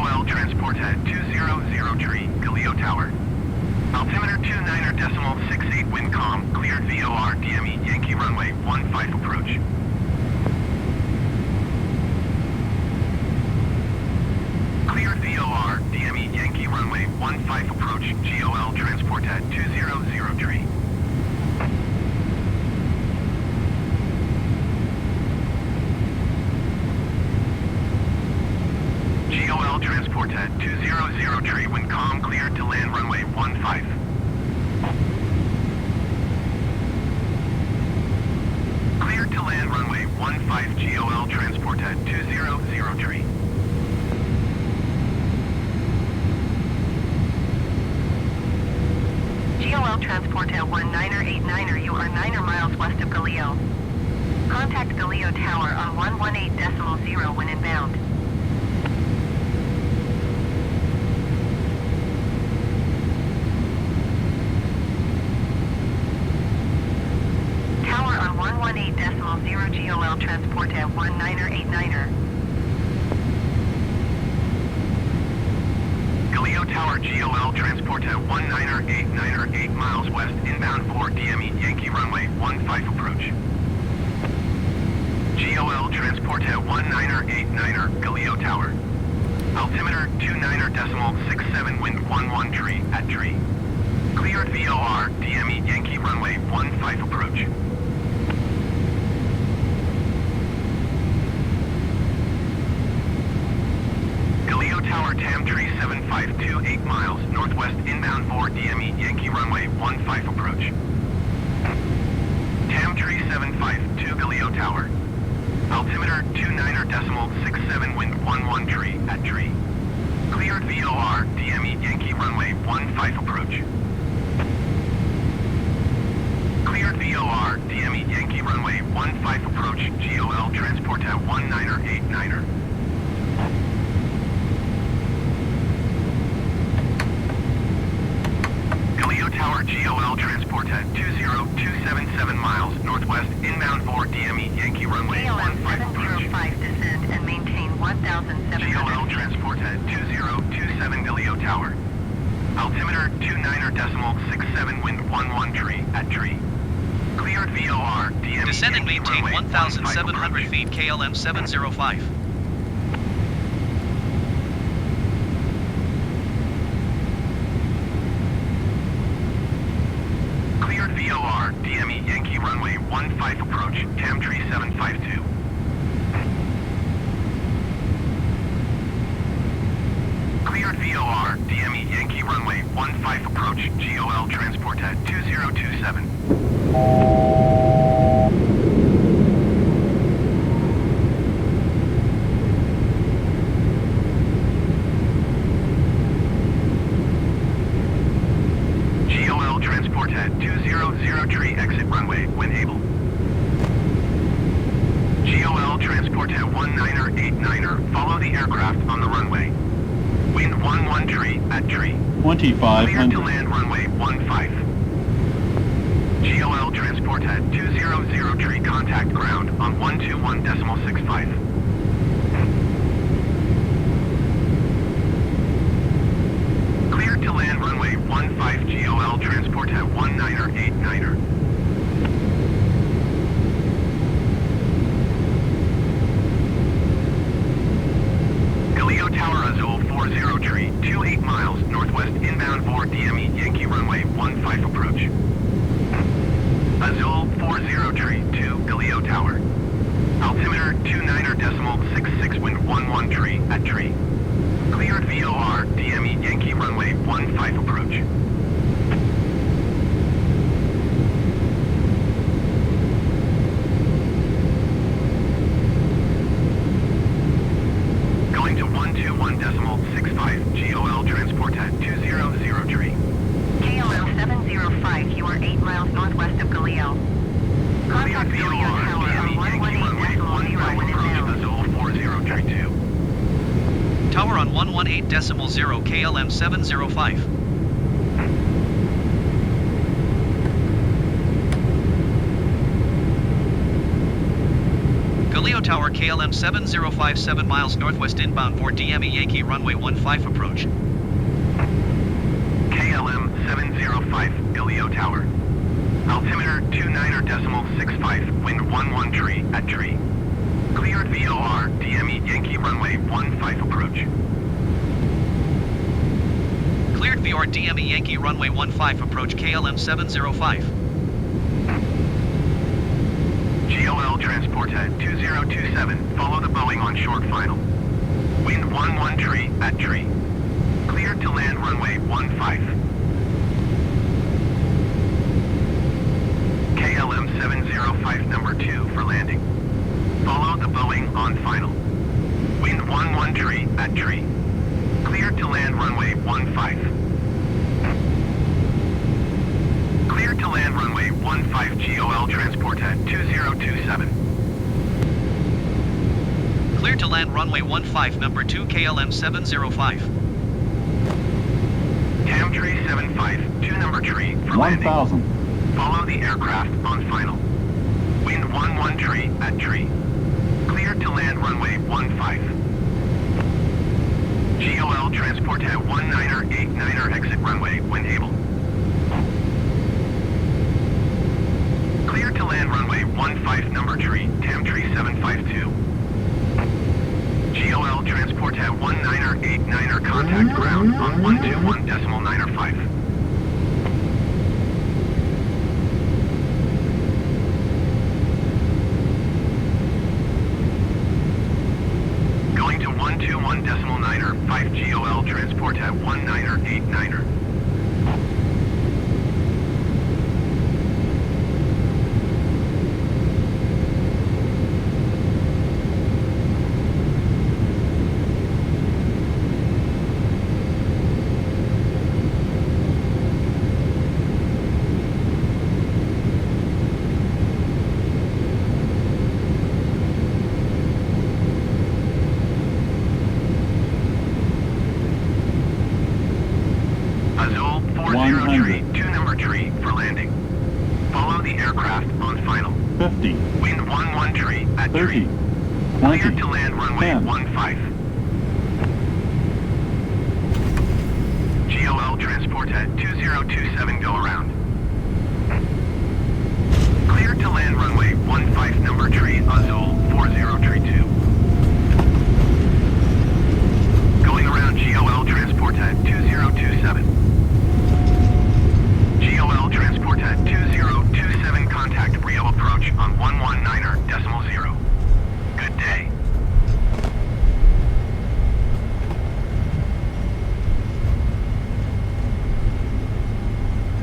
GOL transport at 2003, Galileo Tower. Altimeter 29.68 wind calm, cleared VOR DME Yankee runway 15 approach. Cleared VOR DME Yankee runway 15 approach, GOL transport at 2003. GOL transport at 2003, wind calm, cleared to land runway 15. Cleared to land runway 15, GOL transport at 2003. GOL transport at 1989er, you are 9 miles west of Galileo. Contact Galileo Tower on 118.0 when inbound. Tower on 118.0, GOL transport at 1989er. Galileo Tower GOL transport at 1989er, 8 miles west, inbound for DME Yankee runway 15 approach. GOL transport at 1989er, Galileo Tower. Altimeter 29.67, wind 11 tree at tree. Cleared VOR DME Yankee runway 15 approach. Galileo Tower TAM tree 752, 8 miles northwest, inbound for DME Yankee runway 15 approach. TAM tree 752, Galileo Tower. Altimeter 29.67, wind 11 tree at tree. Cleared VOR DME Yankee runway 15 approach. Cleared VOR DME Yankee runway 15 approach, GOL transport at 1989er. Galileo Tower GOL transport at 20277 miles northwest, inbound for DME Yankee runway 15 approach. KL705 descend and maintain 1,700 GOL transport at 2027 Galileo Tower. Altimeter 29.67, wind 11 tree at tree. Cleared VOR DME Descend and Yankee maintain runway 1,700 15 feet, KLM705. Cleared VOR DME Yankee runway 15 approach, TAM tree 752. Cleared VOR DME Yankee runway 15 approach, GOL transport at 2027. GOL transport at 203, exit runway when able. GOL transport at 1989er, follow the aircraft on the runway. Wind 11 tree at tree. 2500. Cleared to land runway 15. GOL transport at 203, contact ground on 121.65. Cleared to land runway 15, GOL transport at 1989er. Galileo Tower Azul 40 tree, 28 miles northwest, inbound for DME Yankee runway 15 approach. Azul 40 tree, 2 Galileo Tower. Altimeter 29.66, wind 11 tree at tree. Cleared VOR DME Yankee runway 15 approach. Going to 121.65, GOL transport at 2003. KL705, you are 8 miles northwest of Galileo. Contact Cleared Galileo VOR Tower on DME Yankee runway 15 approach, Azul 4032. Tower on 118.0, KLM705. Galileo Tower KLM705 7 miles northwest inbound for DME Yankee runway 15 approach. KLM705 Galileo Tower. Altimeter 29.65, wind 11 tree at tree. Cleared VOR, DME Yankee runway 15 approach. Cleared VOR DME Yankee runway 15 approach KLM705. GOL transport at 2027, follow the Boeing on short final. Wind 11 tree at tree. Cleared to land runway 15. KLM705 number 2 for landing. Follow the Boeing on final. Wind 11 tree at tree. Cleared to land runway 15. Cleared to land runway 15 GOL transport at 2027. Cleared to land runway 15 number 2 KLM705. Tam tree 75, 2 number tree for landing. 1,000. Follow the aircraft on final. Wind 11 tree at tree. Cleared to land runway 15. GOL transport at 19er exit runway when able. Cleared to land runway 15 number tree, Tam tree 752. GOL transport at 19er contact ground on 121.905. Going to 121.9er, 5 GOL transport at 19er. Azul 40 tree, 2 number tree for landing. Follow the aircraft on final. 50. Wind 11 tree at 30. tree. 20. Cleared to land runway 10. 15. GOL transport at 2027 go around. Cleared to land runway 15 number tree Azul 40 tree 2. Going around GOL transport at 2027. GOL transport at 2027 contact Rio approach on 119.0. Good day.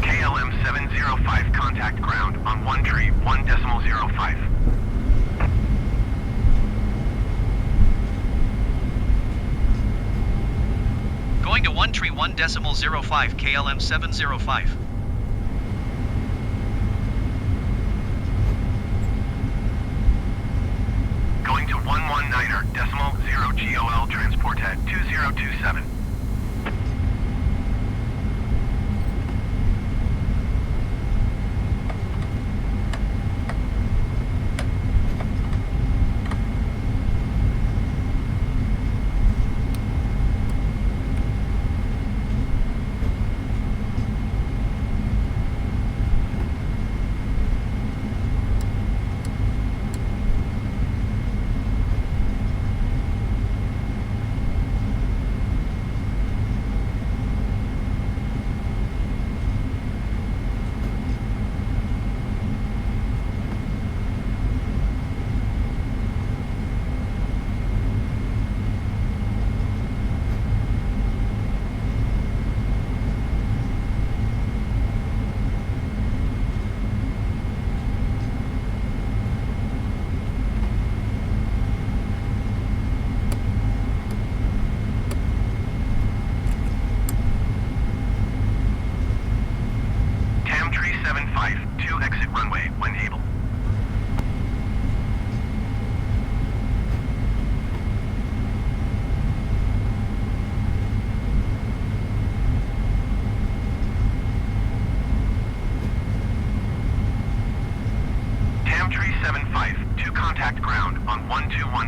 KLM705 contact ground on 1 tree 1.05. Going to 1 tree 1.05 KLM705. Going to 119.0 GOL transport at 2027.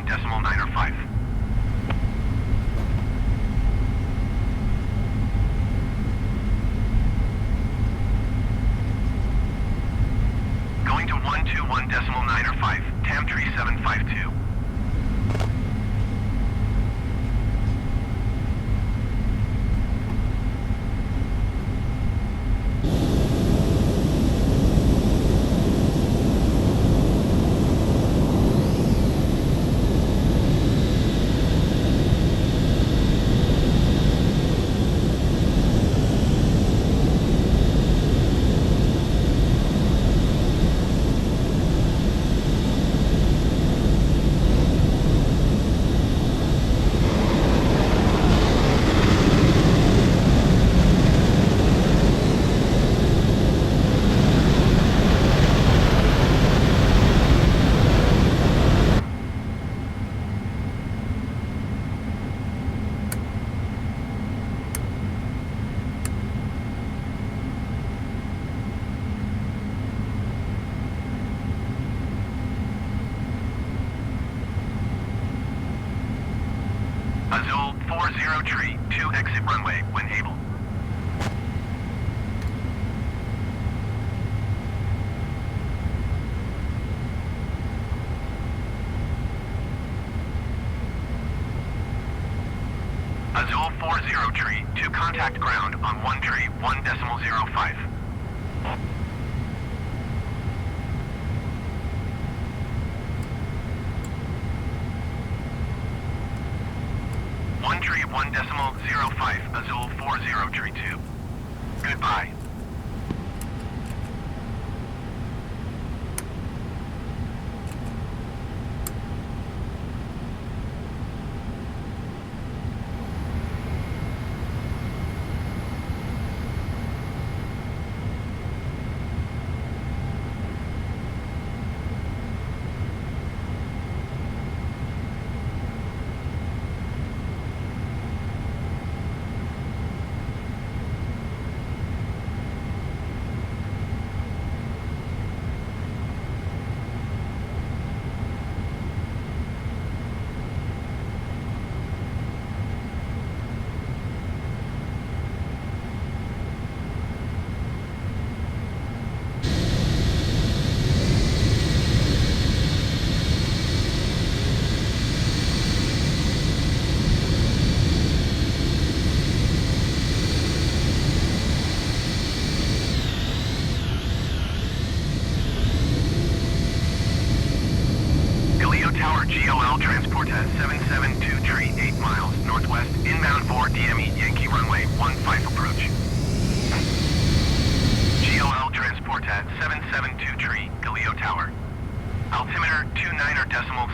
221.905. Going to 121.905, Tam Tree 752. Azul 40 tree, 2 exit runway when able. Azul 40 tree, 2 contact ground on 1 tree, 1.05. 1 tree 1.05, Azul 40 tree 2. Goodbye. Tower GOL transport at 772 tree 8 miles northwest inbound 4 DME Yankee runway 15 approach. GOL transport at 772 tree Galileo Tower. Altimeter 29 decimal